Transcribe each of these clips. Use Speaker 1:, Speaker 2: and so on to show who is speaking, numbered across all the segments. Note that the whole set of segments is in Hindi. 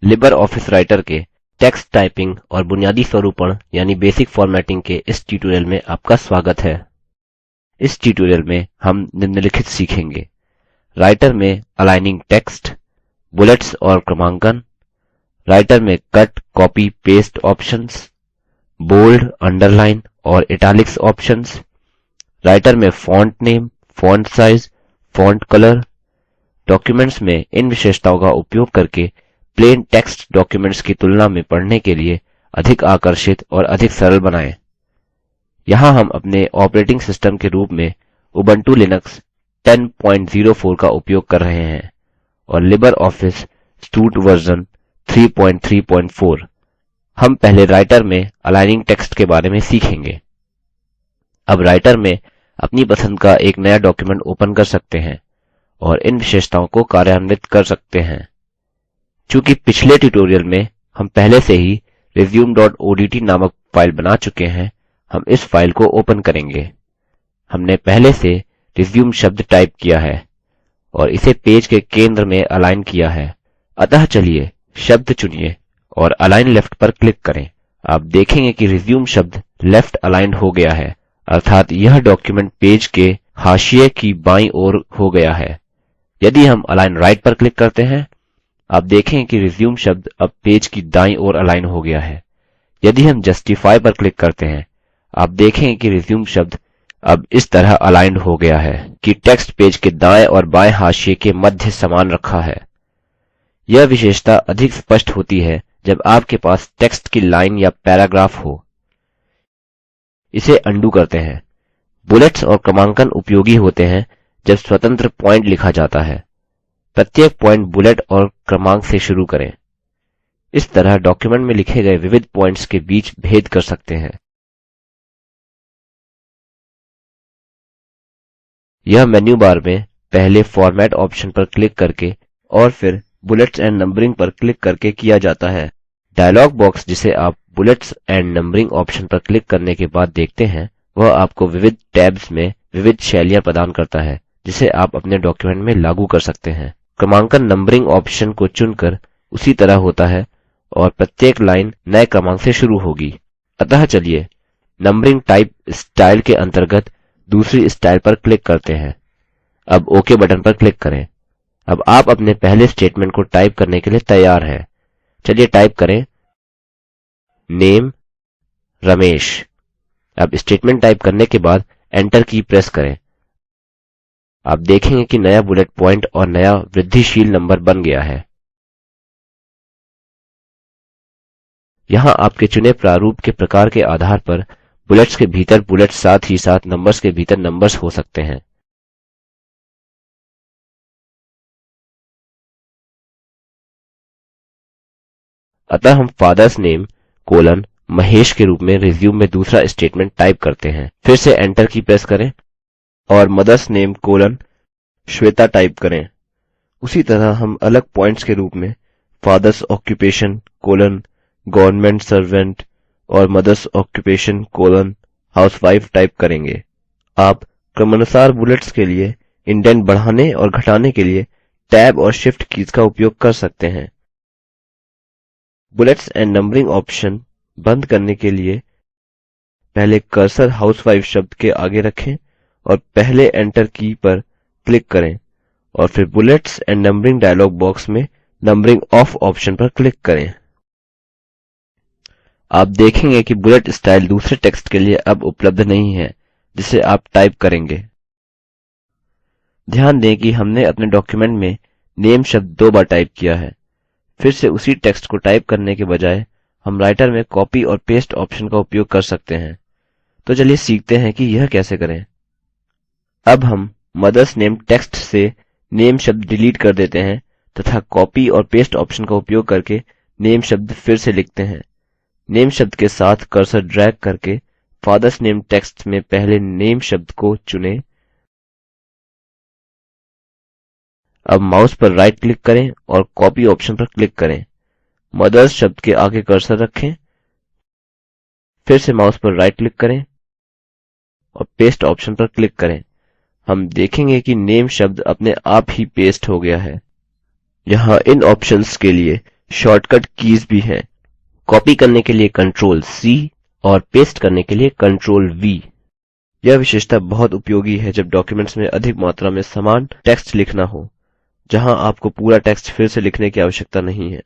Speaker 1: लिबर ऑफिस राइटर के टेक्स्ट टाइपिंग और बुनियादी स्वरूपण यानी बेसिक फॉर्मेटिंग के इस ट्यूटोरियल में आपका स्वागत है। इस ट्यूटोरियल में हम निम्नलिखित सीखेंगे। राइटर में अलाइनिंग टेक्स्ट, बुलेट्स और क्रमांकन, राइटर में cut, copy, paste options, bold, underline और इटालिक्स ऑप्शंस, राइटर में font name, font size, font colour, documents में इन विशेषताओं का उपयोग करके प्लेन टेक्स्ट डॉक्युमेंट्स की तुलना में पढ़ने के लिए अधिक आकर्षित और अधिक सरल बनाएं। यहाँ हम अपने ऑपरेटिंग सिस्टम के रूप में उबंटू लिनक्स 10.04 का उपयोग कर रहे हैं और लिबर ऑफिस सूट वर्जन 3.3.4। हम पहले राइटर में अलाइनिंग टेक्स्ट के बारे में सीखेंगे। अब राइटर में अपनी पसंद का एक नया डॉक्युमेंट ओपन कर सकते हैं और इन विशेषताओं को कार्यान्वित कर सकते हैं। चूंकि पिछले ट्यूटोरियल में हम पहले से ही resume.odt नामक फाइल बना चुके हैं, हम इस फाइल को ओपन करेंगे। हमने पहले से resume शब्द टाइप किया है और इसे पेज के केंद्र में अलाइन किया है। अतः चलिए शब्द चुनिए और अलाइन लेफ्ट पर क्लिक करें। आप देखेंगे कि resume शब्द लेफ्ट अलाइंड हो गया है, अर्थात यह डॉक्युमेंट पेज के हाशिए की बाईं ओर हो गया है। यदि हम अलाइन राइट पर क्लिक करते हैं, आप देखेंगे कि resume शब्द अब पेज की दाईं ओर अलाइन हो गया है। यदि हम justify पर क्लिक करते हैं, आप देखेंगे कि resume शब्द अब इस तरह अलाइंड हो गया है कि टेक्स्ट पेज के दाएं और बाएं हाशिए के मध्य समान रखा है। यह विशेषता अधिक स्पष्ट होती है जब आपके पास टेक्स्ट की लाइन या पैराग्राफ हो। इसे अन्डू करते हैं। बुलेट्स और क्रमांकन उपयोगी होते हैं जब स्वतंत्र पॉइंट लिखा जाता है। प्रत्येक पॉइंट बुलेट और क्रमांक से शुरू करें। इस तरह डॉक्युमेंट में लिखे गए विविध पॉइंट्स के बीच भेद कर सकते हैं। यह मेन्यू बार में पहले फॉर्मेट ऑप्शन पर क्लिक करके और फिर बुलेट्स एंड नंबरिंग पर क्लिक करके किया जाता है। डायलॉग बॉक्स जिसे आप बुलेट्स एंड नंबरिंग ऑप्शन पर क्लिक करने के बाद देखते हैं, वह आपको विविध टैब्स में विविध शैलियाँ प्रदान करता है जिसे आप अपने डॉक्युमेंट में लागू कर सकते हैं। क्रमांकन नंबरिंग ऑप्शन को चुनकर उसी तरह होता है और प्रत्येक लाइन नए क्रमांक से शुरू होगी। अतः चलिए नंबरिंग टाइप स्टाइल के अंतर्गत दूसरी स्टाइल पर क्लिक करते हैं। अब ओके बटन पर क्लिक करें। अब आप अपने पहले स्टेटमेंट को टाइप करने के लिए तैयार हैं। चलिए टाइप करें नेम रमेश। अब स्टेटमेंट टाइप करने के बाद एंटर की प्रेस करें। आप देखेंगे कि नया बुलेट पॉइंट और नया वृद्धिशील नंबर बन गया है। यहाँ आपके चुने प्रारूप के प्रकार के आधार पर बुलेट्स के भीतर बुलेट्स साथ ही साथ नंबर्स के भीतर नंबर्स हो सकते हैं। अतः हम फादर्स नेम कोलन महेश के रूप में रिज्यूम में दूसरा स्टेटमेंट टाइप करते हैं। फिर से एंटर की प्रेस करें और mother's name colon Shweta type करें। उसी तरह हम अलग पॉइंट्स के रूप में father's occupation colon government servant और mother's occupation colon housewife type करेंगे। आप क्रमानुसार बुलेट्स के लिए इंडेंट बढ़ाने और घटाने के लिए टैब और शिफ्ट कीज का उपयोग कर सकते हैं। बुलेट्स एंड नंबरिंग ऑप्शन बंद करने के लिए पहले कर्सर हाउसवाइफ शब्द के आगे रखें और पहले एंटर की पर क्लिक करें और फिर bullets and numbering dialog box में नंबरिंग ऑफ ऑप्शन पर क्लिक करें। आप देखेंगे कि बुलेट स्टाइल दूसरे टेक्स्ट के लिए अब उपलब्ध नहीं है जिसे आप टाइप करेंगे। ध्यान दें कि हमने अपने डॉक्युमेंट में नेम शब्द 2 बार टाइप किया है। फिर से उसी टेक्स्ट को टाइप करने के बजाय हम राइटर में कॉपी और पेस्ट ऑप्शन का उपयोग कर सकते हैं। तो चलिए सीखते हैं कि यह कैसे करें। अब हम मदर्स नेम टेक्स्ट से नेम शब्द डिलीट कर देते हैं तथा कॉपी और पेस्ट ऑप्शन का उपयोग करके नेम शब्द फिर से लिखते हैं। नेम शब्द के साथ कर्सर ड्रैग करके फादर्स नेम टेक्स्ट में पहले नेम शब्द को चुनें। अब माउस पर राइट क्लिक करें और कॉपी ऑप्शन पर क्लिक करें। मदर्स शब्द के आगे कर्सर रखें। फिर से माउस पर राइट क्लिक करें और पेस्ट ऑप्शन पर क्लिक करें। हम देखेंगे कि नेम शब्द अपने आप ही पेस्ट हो गया है। यहाँ इन ऑप्शंस के लिए शॉर्टकट कीज भी हैं। कॉपी करने के लिए Ctrl+C और पेस्ट करने के लिए Ctrl+V। यह विशेषता बहुत उपयोगी है जब डॉक्युमेंट्स में अधिक मात्रा में समान टेक्स्ट लिखना हो, जहां आपको पूरा टेक्स्ट फिर से लिखने की आवश्यकता नहीं है।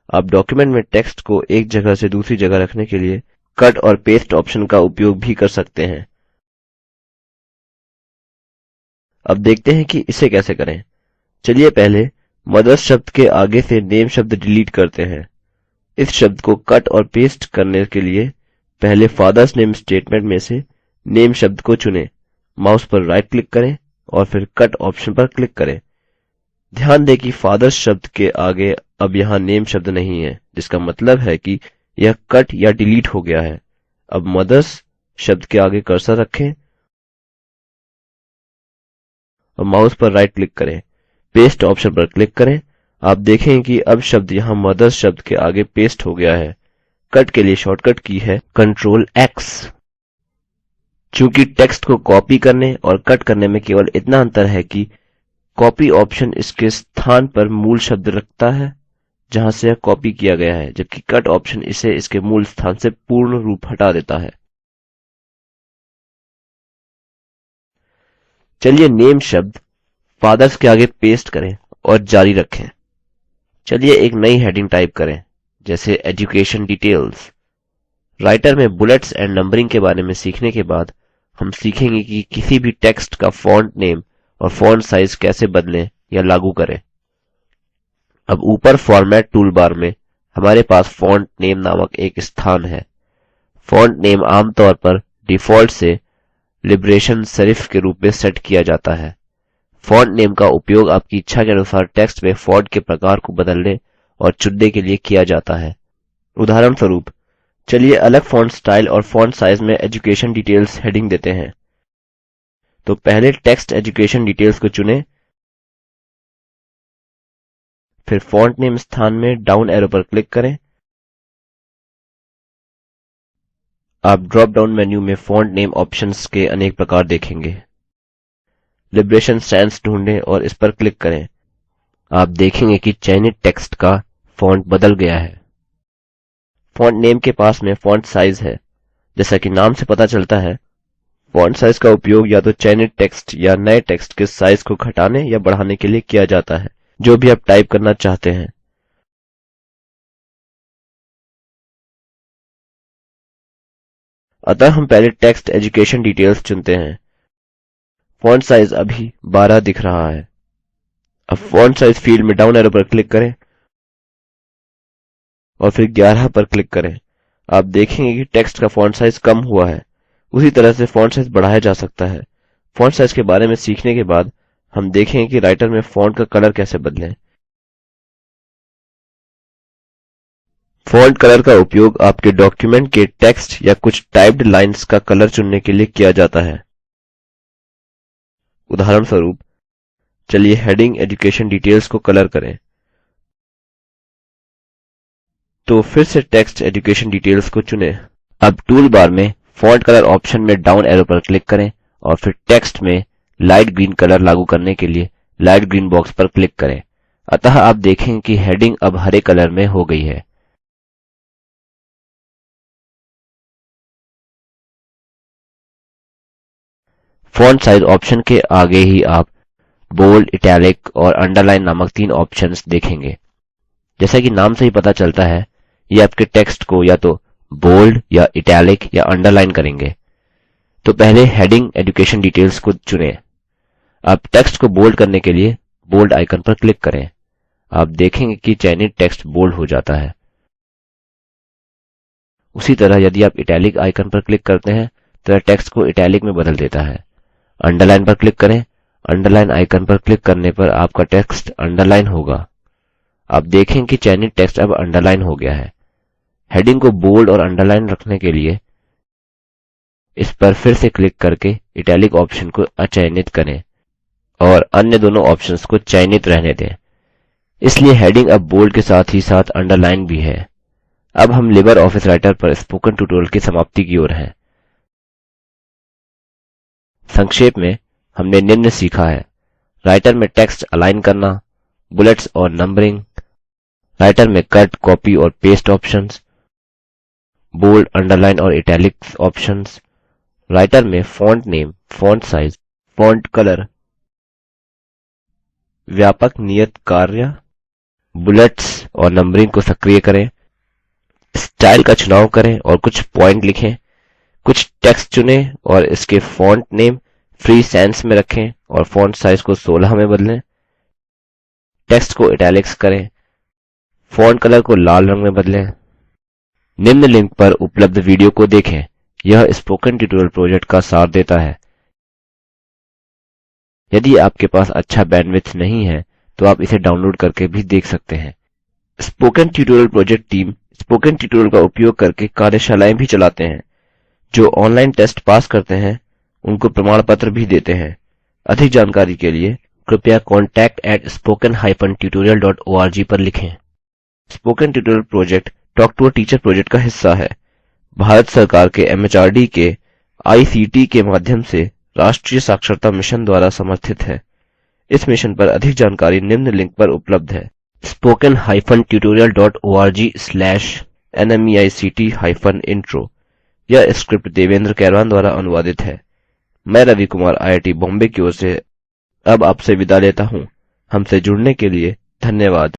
Speaker 1: आप डॉक्युमेंट में टेक्स्ट को एक जगह से दूसरी जगह रखने के लिए कट और पेस्ट ऑप्शन का उपयोग भी कर सकते हैं। अब देखते हैं कि इसे कैसे करें। चलिए पहले मदर्स शब्द के आगे से नेम शब्द डिलीट करते हैं। इस शब्द को कट और पेस्ट करने के लिए पहले फादर्स नेम स्टेटमेंट में से नेम शब्द को चुनें, माउस पर राइट क्लिक करें और फिर कट ऑप्शन पर क्लिक करें। ध्यान दें कि फादर्स शब्द के आगे अब यहाँ नेम शब्द नहीं है, जिसका मतलब है कि यह कट या डिलीट हो गया है। अब मदर्स शब्द के आगे कर्सर रखें और माउस पर राइट क्लिक करें, पेस्ट ऑप्शन पर क्लिक करें। आप देखेंगे कि अब शब्द यहाँ मदर्स शब्द के आगे पेस्ट हो गया है। कट के लिए शॉर्टकट की है Ctrl+X। चूंकि टेक्स्ट को कॉपी करने और कट करने में केवल इतना अंतर है कि कॉपी ऑप्शन इसके स्थान पर मूल शब्द रखता है जहां से यह कॉपी किया गया है, जबकि कट ऑप्शन इसे इसके मूल स्थान से पूर्ण रूप हटा देता है। चलिए नेम शब्द फादर्स के आगे पेस्ट करें और जारी रखें। चलिए एक नई हेडिंग टाइप करें, जैसे एजुकेशन डिटेल्स। राइटर में बुलेट्स एंड नंबरिंग के बारे में सीखने के बाद हम सीखेंगे कि किसी भी टेक्स्ट का फॉन्ट नेम और फॉन्ट साइज कैसे बदलें या लागू करें। अब ऊपर फॉर्मेट टूलबार में हमारे पास फॉन्ट नेम नामक एक स्थान है। फॉन्ट नेम आमतौर पर डिफॉल्ट से लिबरेशन सेरिफ के रूप में सेट किया जाता है। फॉन्ट नेम का उपयोग आपकी इच्छा के अनुसार टेक्स्ट में फॉन्ट के प्रकार को बदलने और चुनने के लिए किया जाता है। उदाहरणस्वरूप चलिए अलग फॉन्ट स्टाइल और फॉन्ट साइज में एजुकेशन डिटेल्स हेडिंग देते हैं। तो पहले टेक्स्ट एजुकेशन डिटेल्स को चुनें, फिर फॉन्ट नेम स्थान में डाउन एरो पर क्लिक करें। आप ड्रॉप डाउन मेन्यू में फॉन्ट नेम ऑप्शंस के अनेक प्रकार देखेंगे। लिबरेशन सैंस ढूंढें और इस पर क्लिक करें। आप देखेंगे कि चयनित टेक्स्ट का फॉन्ट बदल गया है। फॉन्ट नेम के पास में फॉन्ट साइज है। जैसा कि नाम से पता चलता है, फॉन्ट साइज का उपयोग या तो चयनित टेक्स्ट या नए टेक्स्ट के साइज को घटाने या बढ़ाने के लिए किया जाता है, जो भी आप टाइप करना चाहते हैं। अतः हम पहले टेक्स्ट एजुकेशन डिटेल्स चुनते हैं। फॉन्ट साइज अभी 12 दिख रहा है। अब फॉन्ट साइज फील्ड में डाउन एरो पर क्लिक करें और फिर 11 पर क्लिक करें। आप देखेंगे कि टेक्स्ट का फॉन्ट साइज कम हुआ है। उसी तरह से फॉन्ट साइज बढ़ाया जा सकता है। फॉन्ट साइज के बारे में सीखने के बाद हम देखेंगे कि राइटर में फॉन्ट का कलर कैसे बदलें। फॉन्ट कलर का उपयोग आपके डॉक्युमेंट के टेक्स्ट या कुछ टाइप्ड लाइन्स का कलर चुनने के लिए किया जाता है। उदाहरणस्वरूप चलिए हेडिंग एजुकेशन डिटेल्स को कलर करें। तो फिर से टेक्स्ट एजुकेशन डिटेल्स को चुनें। अब टूल बार में फॉन्ट कलर ऑप्शन में डाउन एरो पर क्लिक करें और फिर टेक्स्ट में लाइट ग्रीन कलर लागू करने के लिए लाइट ग्रीन बॉक्स पर क्लिक करें। अतः आप देखेंगे कि हेडिंग अब हरे कलर में हो गई है। फॉन्ट साइज ऑप्शन के आगे ही आप बोल्ड, इटैलिक और अंडरलाइन नामक 3 ऑप्शंस देखेंगे। जैसा कि नाम से ही पता चलता है, ये आपके टेक्स्ट को या तो बोल्ड या इटैलिक या अंडरलाइन करेंगे। तो पहले हेडिंग एजुकेशन डिटेल्स को चुनें। अब टेक्स्ट को बोल्ड करने के लिए बोल्ड आइकन पर क्लिक करें। आप देखेंगे कि चयनित टेक्स्ट बोल्ड हो जाता है। उसी तरह यदि आप इटैलिक आइकन पर क्लिक करते हैं तो यह टेक्स्ट को इटैलिक में बदल देता है। अंडरलाइन पर क्लिक करें। अंडरलाइन आइकन पर क्लिक करने पर आपका टेक्स्ट अंडरलाइन होगा। आप देखें कि चयनित टेक्स्ट अब अंडरलाइन हो गया है। हेडिंग को बोल्ड और अंडरलाइन रखने के लिए इस पर फिर से क्लिक करके इटैलिक ऑप्शन को अचयनित करें और अन्य दोनों ऑप्शंस को चयनित रहने दें। इसलिए हेडिंग अब बोल्ड के साथ ही साथ अंडरलाइन भी है। अब हम लिबर ऑफिस राइटर पर स्पोकन ट्यूटोरियल की समाप्ति की ओर हैं। संक्षेप में हमने निम्न सीखा है। राइटर में टेक्स्ट अलाइन करना, बुलेट्स और नंबरिंग, राइटर में कट, कॉपी और पेस्ट ऑप्शंस, बोल्ड, अंडरलाइन और इटैलिक्स ऑप्शंस, राइटर में font name, font size, font colour, व्यापक नियत कार्य, बुलेट्स और नंबरिंग को सक्रिय करें, स्टाइल का चुनाव करें और कुछ पॉइंट लिखें, कुछ टेक्स्ट चुनें और इसके फॉन्ट नेम फ्री सैंस में रखें और फॉन्ट साइज को 16 में बदलें, टेक्स्ट को इटैलिक्स करें, फॉन्ट कलर को लाल रंग में बदलें। निम्न लिंक पर उपलब्ध वीडियो को देखें। यह स्पोकन ट्यूटोरियल प्रोजेक्ट का सार देता है। यदि आपके पास अच्छा बैंडविड्थ नहीं है तो आप इसे डाउनलोड करके भी देख सकते हैं। Spoken tutorial project team spoken tutorial का उपयोग करके कार्यशालाएँ भी चलाते हैं। जो ऑनलाइन टेस्ट पास करते हैं उनको प्रमाण पत्र भी देते हैं। अधिक जानकारी के लिए कृपया contact@spoken-tutorial.org पर लिखें। Spoken tutorial project talk to a teacher project का हिस्सा है। भारत सरकार के MHRD के ICT के माध्यम से राष्ट्रीय साक्षरता मिशन द्वारा समर्थित है। इस मिशन पर अधिक जानकारी निम्न लिंक पर उपलब्ध है। spoken-tutorial.org/nmeict-intro। यह स्क्रिप्ट देवेंद्र कैरवान द्वारा अनुवादित है। मैं रवि कुमार IIT बॉम्बे की ओर से अब आपसे विदा लेता हूँ। हमसे जुड़ने के लिए धन्यवाद।